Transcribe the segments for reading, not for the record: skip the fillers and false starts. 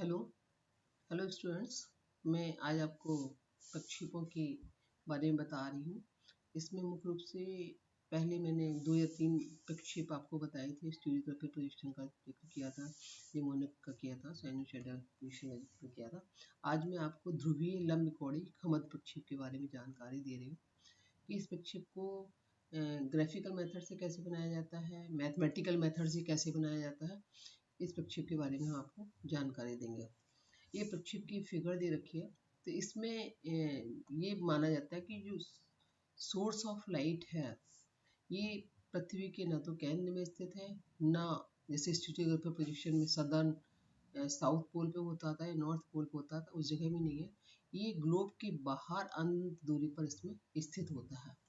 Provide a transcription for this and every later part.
Hello hello students, मैं आज आपको प्रक्षेपों के बारे में बता रही हूँ। इसमें मुख्य रूप से पहले मैंने 2 या 3 प्रक्षेप आपको बताए थे। स्टीरियोग्राफिक प्रोजेक्शन का जिक्र किया था, निमोनिक का किया था, साइनोसॉइडल प्रोजेक्शन का जिक्र किया था। आज मैं आपको ध्रुवीय लंबकोणीय खमद प्रक्षेप के बारे में जानकारी दे रही हूँ कि इस प्रक्षेप को ग्राफिकल मेथड से कैसे बनाया जाता है, मैथमेटिकल मेथड से कैसे बनाया जाता है। इस प्रक्षेप के बारे में हम आपको जानकारी देंगे। ये प्रक्षेप की फिगर दे रखी है। तो इसमें ये माना जाता है कि जो सोर्स ऑफ लाइट है ये पृथ्वी के न तो केंद्र में स्थित है, न जैसे स्टीरियोग्राफिक प्रोजेक्शन में सदर्न साउथ पोल पे होता था या नॉर्थ पोल पे होता था, उस जगह में नहीं है। ये ग्लोब के बाहर अनंत दूरी पर इसमें स्थित होता है।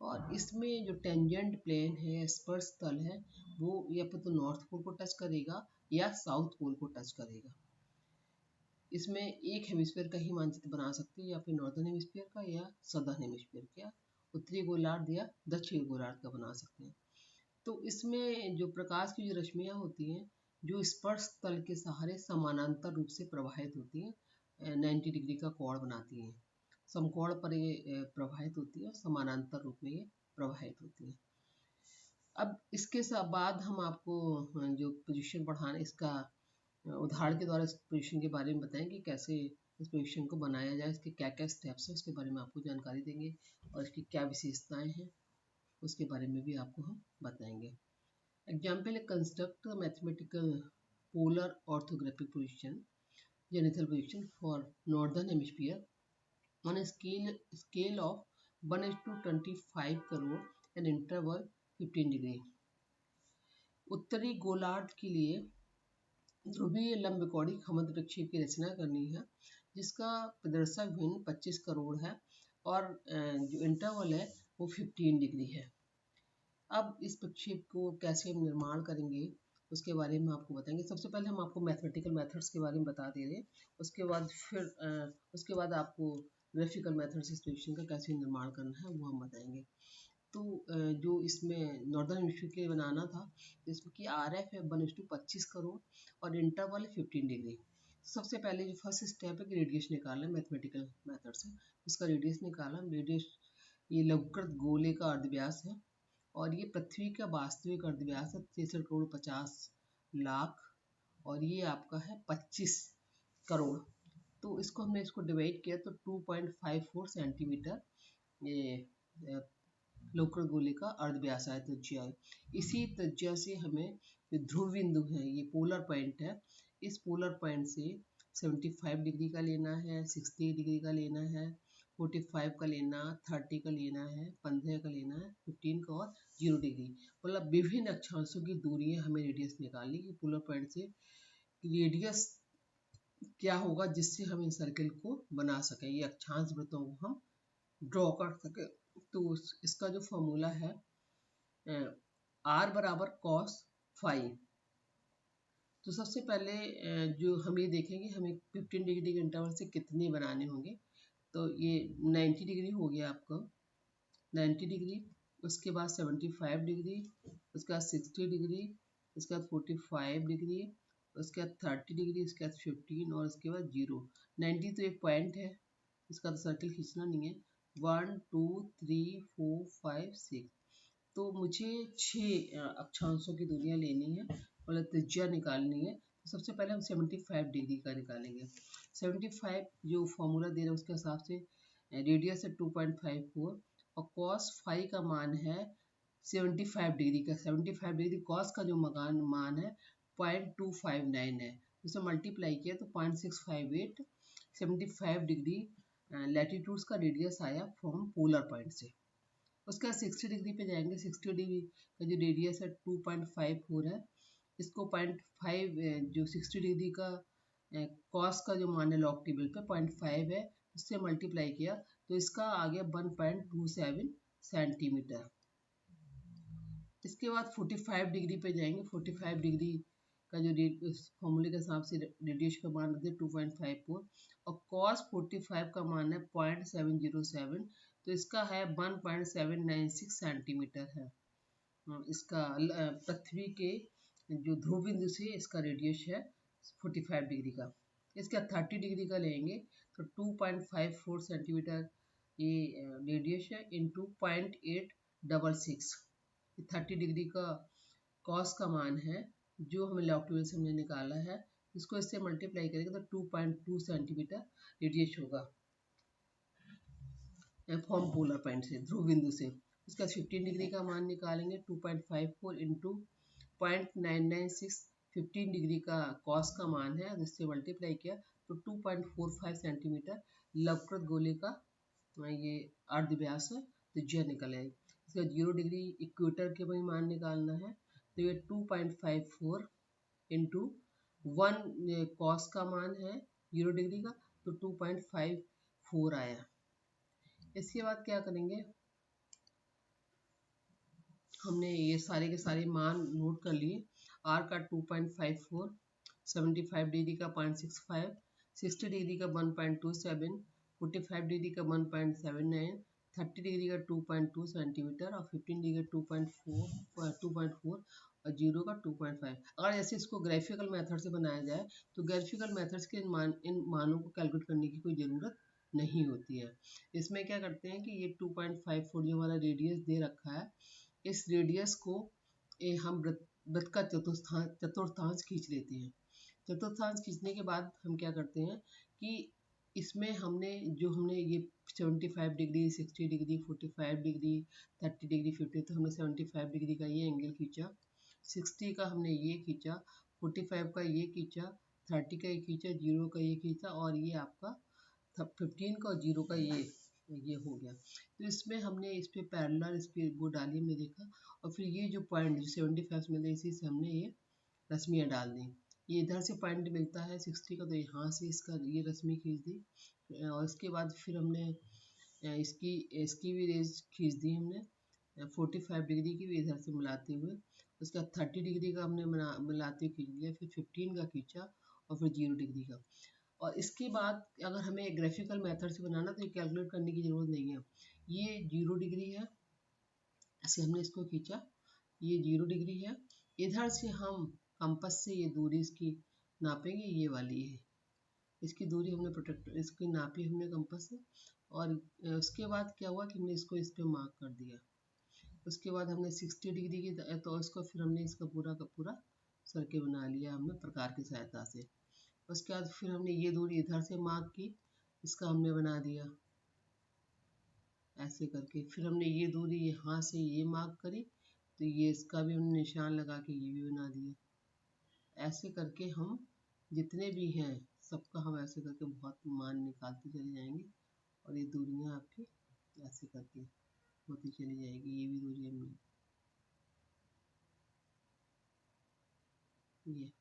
और इसमें जो टेंजेंट प्लेन है, स्पर्श तल है, वो या फिर तो नॉर्थ पोल को टच करेगा या साउथ पोल को टच करेगा। इसमें एक हेमिस्फीयर का ही मानचित्र बना सकते हैं, या फिर नॉर्दर्न हेमिस्फीयर का या सदर्न हेमिस्फीयर का, उत्तरी गोलार्ध या दक्षिण गोलार्ध का बना सकते हैं। तो इसमें जो प्रकाश की जो रश्मियाँ होती हैं, जो स्पर्श तल के सहारे समानांतर रूप से प्रवाहित होती हैं, 90 डिग्री का कोण बनाती हैं। समकोण पर ये प्रवाहित होती है और समानांतर रूप में ये प्रवाहित होती है। अब इसके बाद हम आपको जो पोजीशन बढ़ाने, इसका उदाहरण के द्वारा इस पोजीशन के बारे में बताएंगे कि कैसे इस पोजीशन को बनाया जाए, इसके क्या क्या स्टेप्स हैं उसके बारे में आपको जानकारी देंगे, और इसकी क्या विशेषताएं हैं उसके बारे में भी आपको हम बताएंगे। एग्जाम्पल है, construct mathematical polar orthographic position, zenithal position for northern hemisphere on scale of 1:25 crore and interval 15 degree. उत्तरी गोलार्ध के लिए ध्रुवीय लंबकोणीय खमद प्रक्षेप की रचना करनी है, जिसका प्रदर्शक भिन्न 25 करोड़ है और जो इंटरवल है वो 15 डिग्री है। अब इस प्रक्षेप को कैसे हम निर्माण करेंगे उसके बारे में आपको बताएंगे। सबसे पहले हम आपको मैथमेटिकल मेथड्स के बारे में बता दे रहे हैं, उसके बाद आपको ग्राफिकल मेथड से इस प्रक्षेप का कैसे निर्माण करना है वो हम बताएंगे। तो जो इसमें नॉर्दर्न हेमिस्फीयर के बनाना था, इसमें कि RF है 1:25 करोड़ और इंटरवल 15 डिग्री। सबसे पहले जो फर्स्ट स्टेप है कि रेडियस निकालना, मैथमेटिकल मेथड से इसका रेडियस निकाला। रेडियस ये लघुकृत गोले का अर्धव्यास है और ये पृथ्वी का वास्तविक अर्धव्यास है 63 करोड़ 50 लाख, और ये आपका है 25 करोड़। तो इसको डिवाइड किया तो 2.54 सेंटीमीटर ये लघुकृत गोले का अर्धव्यास है, त्रिज्या है। इसी त्रिज्या से हमें जो ध्रुव बिंदु है, ये पोलर पॉइंट है, इस पोलर पॉइंट से 75 डिग्री का लेना है, 60 डिग्री का लेना है, 45 का लेना, 30 का लेना है, 15 का लेना है, 15 का और 0 डिग्री। मतलब विभिन्न अक्षांशों की दूरियां हमें रेडियस निकालनी कि पोलर पॉइंट से रेडियस क्या होगा जिससे हम इन सर्किल को बना सकें, ये अक्षांश वृत्तों को हम ड्रॉ कर सके। तो इसका जो फॉर्मूला है R बराबर cos फाई। तो सबसे पहले जो हम ये देखेंगे हमें 15 डिग्री के इंटरवल से कितने बनाने होंगे। तो ये 90 डिग्री हो गया आपका, 90 डिग्री, उसके बाद 75 डिग्री, उसके बाद 60 डिग्री, उसके बाद 45 डिग्री, उसके बाद 30 डिग्री, उसके बाद 15 और उसके बाद 0। 90 तो एक पॉइंट है, इसका तो सर्किल खींचना नहीं है। 1 2 3 4 5 6, तो मुझे 6 अक्षांशों की दूरियां लेनी है, मतलब त्रिज्या निकालनी है। तो सबसे पहले हम 75 डिग्री का निकालेंगे। 75 जो फॉर्मूला दे रहे हैं उसके हिसाब से रेडियस है 2.54 और cos फाई का मान है 75 डिग्री का। 75 डिग्री cos का जो मान है 0.259 है, उसे मल्टीप्लाई किया तो 0.658 75 डिग्री लैटिट्यूड्स का रेडियस आया फ्रॉम पोलर पॉइंट से। उसके बाद 60 डिग्री पे जाएंगे। 60 डिग्री का जो रेडियस है 2.54 है, इसको 0.5 जो 60 डिग्री का कॉस का जो मान है लॉग टेबल पे 0.5 है, उससे मल्टीप्लाई किया तो इसका आ गया 1.27 सेंटीमीटर। इसके बाद 45 डिग्री पे जाएंगे। 45 डिग्री का जो फॉर्मूले के हिसाब से रेडियस का मान रखते 2.54 और cos 45 का मान है 0.707, तो इसका है 1.796 सेंटीमीटर है। इसका पृथ्वी के जो ध्रुव बिंदु से इसका रेडियस है 45 डिग्री का। इसका 30 डिग्री का लेंगे तो 2.54 सेंटीमीटर ये रेडियस है इंटू 0.866। 30 डिग्री का कॉस का मान है जो हमें लॉग से हमने निकाला है, इसको इससे मल्टीप्लाई करेंगे तो 2.2 सेंटीमीटर रेडियस होगा फॉर्म पोलर पॉइंट से, ध्रुव बिंदु से। इसका 15 डिग्री का मान निकालेंगे 2.54 इंटू 0.996। 15 डिग्री का कॉस का मान है, जिससे मल्टीप्लाई किया तो 2.45 सेंटीमीटर लवकृत गोले का ये अर्धव्यास है त्रिज्या निकल है। इसका 0 डिग्री इक्वेटर के वही मान निकालना है, तो ये 2.54 इंटू 1 कॉस का मान है 0 डिग्री का, तो 2.54 आया। इसके बाद क्या करेंगे, हमने ये सारे के सारे मान नोट कर लिए। आर का 2.54, 75 डिग्री का 0.65, 60 डिग्री का 1.27, 45 डिग्री का 1.79, 30 डिग्री का 2.2 सेंटीमीटर और 15 डिग्री का 2.4 और 0 का 2.5। अगर ऐसे इसको ग्राफिकल मेथड से बनाया जाए तो ग्राफिकल मेथड्स के इन मानों को कैलकुलेट करने की कोई ज़रूरत नहीं होती है। इसमें क्या करते हैं कि ये 2.54 जो हमारा रेडियस दे रखा है, इस रेडियस को हम वृत्त का चतुर्थांश खींच लेते हैं। चतुर्थांश खींचने के बाद हम क्या करते हैं कि इसमें हमने ये 75 डिग्री, 60 डिग्री, 45 डिग्री, 30 डिग्री, 50, तो हमने 75 डिग्री का ये एंगल खींचा, 60 का हमने ये खींचा, 45 का ये खींचा, 30 का ये खींचा, 0 का ये खींचा और ये आपका 15 का और 0 का ये हो गया। तो इसमें हमने इस पे पैरेलल इस पे वो डाली, हमने देखा, और फिर ये जो पॉइंट जो 75 मिलता है इसी से हमने ये रश्मियाँ डाल दी। ये इधर से पॉइंट मिलता है 60 का, तो यहाँ से इसका ये रश्मि खींच दी और इसके बाद फिर हमने इसकी इसकी भी रेज खींच दी हमने 45 डिग्री की भी इधर से मिलाते हुए। उसका 30 डिग्री का हमने मिलाते हुए खींच लिया, फिर 15 का खींचा और फिर 0 डिग्री का। और इसके बाद अगर हमें ग्राफिकल मेथड से बनाना तो ये कैलकुलेट करने की ज़रूरत नहीं है। ये 0 डिग्री है, ऐसे हमने इसको खींचा, ये 0 डिग्री है। इधर से हम कंपास से ये दूरी इसकी नापेंगे, ये वाली है इसकी दूरी, हमने प्रोटेक्टर इसकी नापी हमने कंपास से। और उसके बाद क्या हुआ कि हमने इसको इस पर मार्क कर दिया। उसके बाद हमने 60 डिग्री की तो इसको फिर हमने इसका पूरा का पूरा सर्किल बना लिया हमने प्रकार की सहायता से। उसके बाद फिर हमने ये दूरी इधर से मार्क की, इसका हमने बना दिया ऐसे करके। फिर हमने ये दूरी यहाँ से ये मार्क करी, तो ये इसका भी हमने निशान लगा के ये भी बना दिया। ऐसे करके हम जितने भी हैं सबका हम ऐसे करके बहुत मान निकालते चले जाएंगे और ये दूरियां आपकी ऐसे करके होती चली जाएगी। ये भी दूरी हमने ये,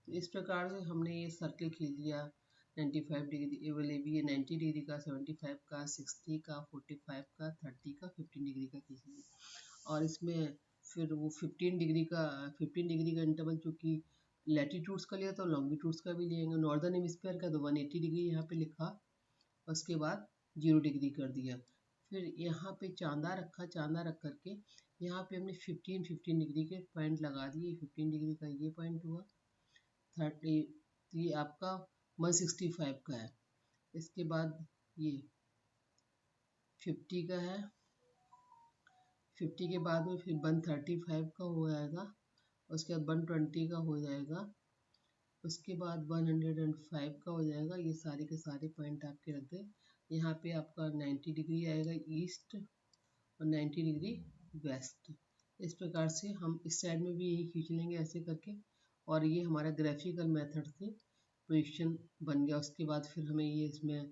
तो इस प्रकार से हमने ये सर्किल खींच लिया 95 डिग्री वाले भी, ये 90 डिग्री का, 75 का, 60 का, 45 का, 30 का, 15 डिग्री का खींच लिया। और इसमें फिर वो 15 डिग्री का इंटरवल, चूँकि लैटीट्यूड्स का लिया तो लॉन्गिट्यूड्स का भी लेंगे। नॉर्दर्न हेमिस्फीयर का तो 180 डिग्री यहाँ पे लिखा, उसके बाद 0 डिग्री कर दिया। फिर यहाँ पे चांदा रखा, चांदा रख करके यहाँ पे हमने 15 डिग्री के पॉइंट लगा दिए। 15 डिग्री का ये पॉइंट हुआ, 30 ये आपका 165 का है। इसके बाद ये 50 का है, 50 के बाद में फिर 135 का हो जाएगा, उसके बाद 120 का हो जाएगा, उसके बाद 105 का हो जाएगा। ये सारे के सारे पॉइंट आपके रख गए। यहाँ पे आपका 90 डिग्री आएगा ईस्ट और 90 डिग्री वेस्ट। इस प्रकार से हम इस साइड में भी यही खींच लेंगे ऐसे करके, और ये हमारा ग्राफिकल मेथड से पोजीशन बन गया। उसके बाद फिर हमें ये इसमें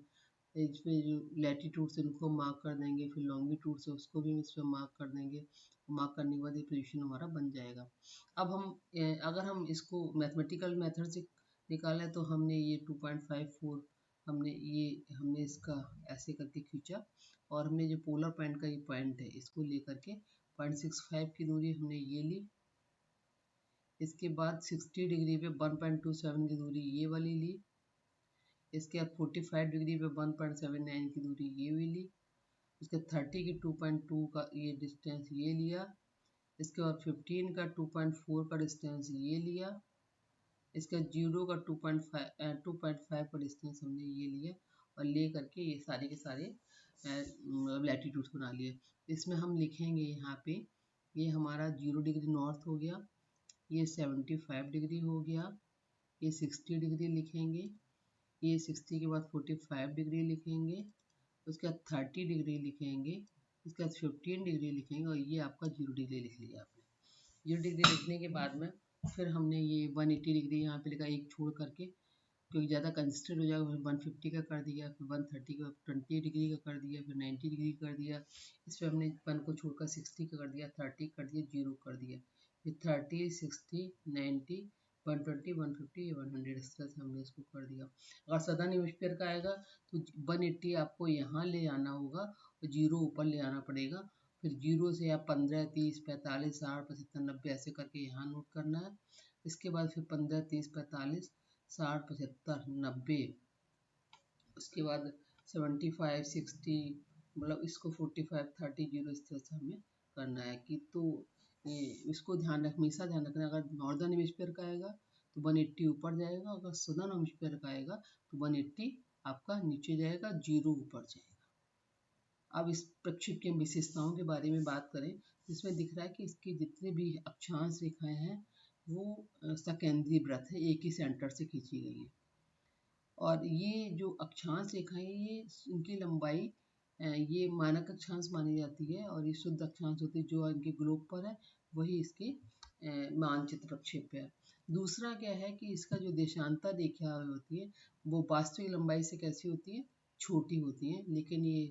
जो लैटीट्यूड से उनको मार्क कर देंगे, फिर लॉन्गिट्यूड से उसको भी इस पर मार्क कर देंगे। मार्क करने के बाद ये पोजीशन हमारा बन जाएगा। अब हम अगर हम इसको मैथमेटिकल मेथड से निकालें तो हमने ये 2.54 हमने इसका ऐसे करके खींचा, और हमने जो पोलर पॉइंट का ये पॉइंट है इसको लेकर के 0.65 की दूरी हमने ये ली। इसके बाद 60 डिग्री पे 1.27 की दूरी ये वाली ली। इसके बाद 45 डिग्री पे 1.79 की दूरी ये भी ली। इसके 30 की 2.2 का ये डिस्टेंस ये लिया। इसके बाद 15 का 2.4 का डिस्टेंस ये लिया। इसका 0 का 2.5 का डिस्टेंस हमने ये लिया और ले करके ये सारे के सारे लैटिट्यूड्स बना लिए। इसमें हम लिखेंगे यहाँ पे ये हमारा 0 डिग्री नॉर्थ हो गया, ये 75 डिग्री हो गया, ये 60 डिग्री लिखेंगे, ये 60 के बाद 45 डिग्री लिखेंगे, उसके बाद 30 डिग्री लिखेंगे, उसके बाद 15 डिग्री लिखेंगे और ये आपका 0 डिग्री लिख लिया आपने। 0 डिग्री लिखने के बाद में फिर हमने ये 180 डिग्री यहाँ पे लिखा, एक छोड़ करके क्योंकि ज़्यादा कंसिस्टेंट हो जाएगा, फिर 150 का कर दिया, फिर 130 का 20 डिग्री का कर दिया, फिर 90 डिग्री कर दिया। इस पर हमने 1 को छोड़कर 60 का कर दिया, 30 कर दिया, 0 कर दिया, फिर 30, 60, 90, 120, 150, 100 इस तरह से हमने इसको कर दिया। अगर सदर्न हेमिस्फीयर का आएगा तो 180 आपको यहाँ ले आना होगा और 0 ऊपर ले आना पड़ेगा। फिर 0 से आप 15, 30, 45, 60, 75, 90 ऐसे करके यहाँ नोट करना है। इसके बाद फिर 15, 30, 45, 60, 75, 90, उसके बाद 75, 60, मतलब इसको 45, 30, 0 इस तरह से हमें करना है कि तो इसको हमेशा ध्यान रखना। अगर नॉर्दर्न हेमिस्फीयर का आएगा तो 180 ऊपर जाएगा, अगर सदर्न हेमिस्फीयर का आएगा तो 180 आपका नीचे जाएगा, 0 ऊपर जाएगा। अब इस प्रक्षेप की विशेषताओं के बारे में बात करें तो इसमें दिख रहा है कि इसकी जितने भी अक्षांश रेखाएं हैं वो सकेंद्रीय वृत्त है, एक ही सेंटर से खींची गई है। और ये जो अक्षांश रेखाएं ये इनकी लंबाई ये मानक अक्षांश मानी जाती है और ये शुद्ध अक्षांश होती है जो इनके ग्लोब पर है, वही इसकी मानचित्र प्रक्षेप है। दूसरा क्या है कि इसका जो देशांतर रेखा होती है वो वास्तविक लंबाई से कैसी होती है, छोटी होती है, लेकिन ये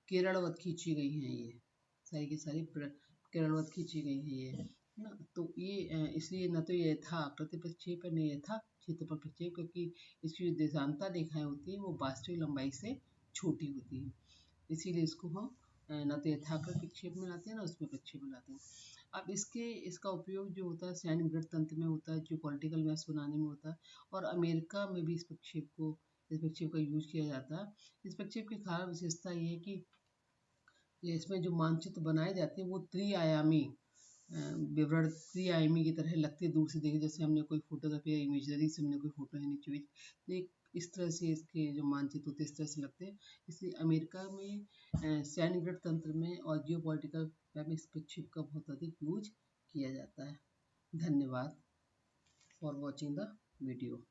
केरलवत खींची गई हैं, ये सारी की सारी केरलवत खींची गई हैं ये ना। तो ये इसलिए न तो ये यथा आकृति प्रक्षेप है, न यथा क्षेत्रफल प्रक्षेप, क्योंकि इसकी जो देशांतर रेखाएं होती हैं वो वास्तविक लंबाई से छोटी होती हैं, इसीलिए इसको हम न तो यथाकृत प्रक्षेप में लाते हैं ना उसमें प्रक्षेप में लाते हैं। अब इसका उपयोग जो होता है सैन्य ग्रिड तंत्र में होता है, जो पॉलिटिकल मैप्स बनाने में होता है, और अमेरिका में भी इस प्रक्षेप का यूज किया जाता है। इस प्रक्षेप की खास विशेषता ये है कि इसमें जो मानचित्र बनाए जाते हैं वो त्रिआयामी विवरण त्रिआयामी की तरह लगते हैं दूर से देखे, जैसे हमने कोई फोटोग्राफी या इमेजरी से हमने कोई फोटो है नीचे तो एक इस तरह से इसके जो मानचित्र होते हैं इस तरह से लगते हैं। इसलिए अमेरिका में सैन्य ग्रिड तंत्र में और जियो पॉलिटिकल में इस प्रक्षेप का बहुत अधिक यूज किया जाता है। धन्यवाद फॉर वॉचिंग द वीडियो।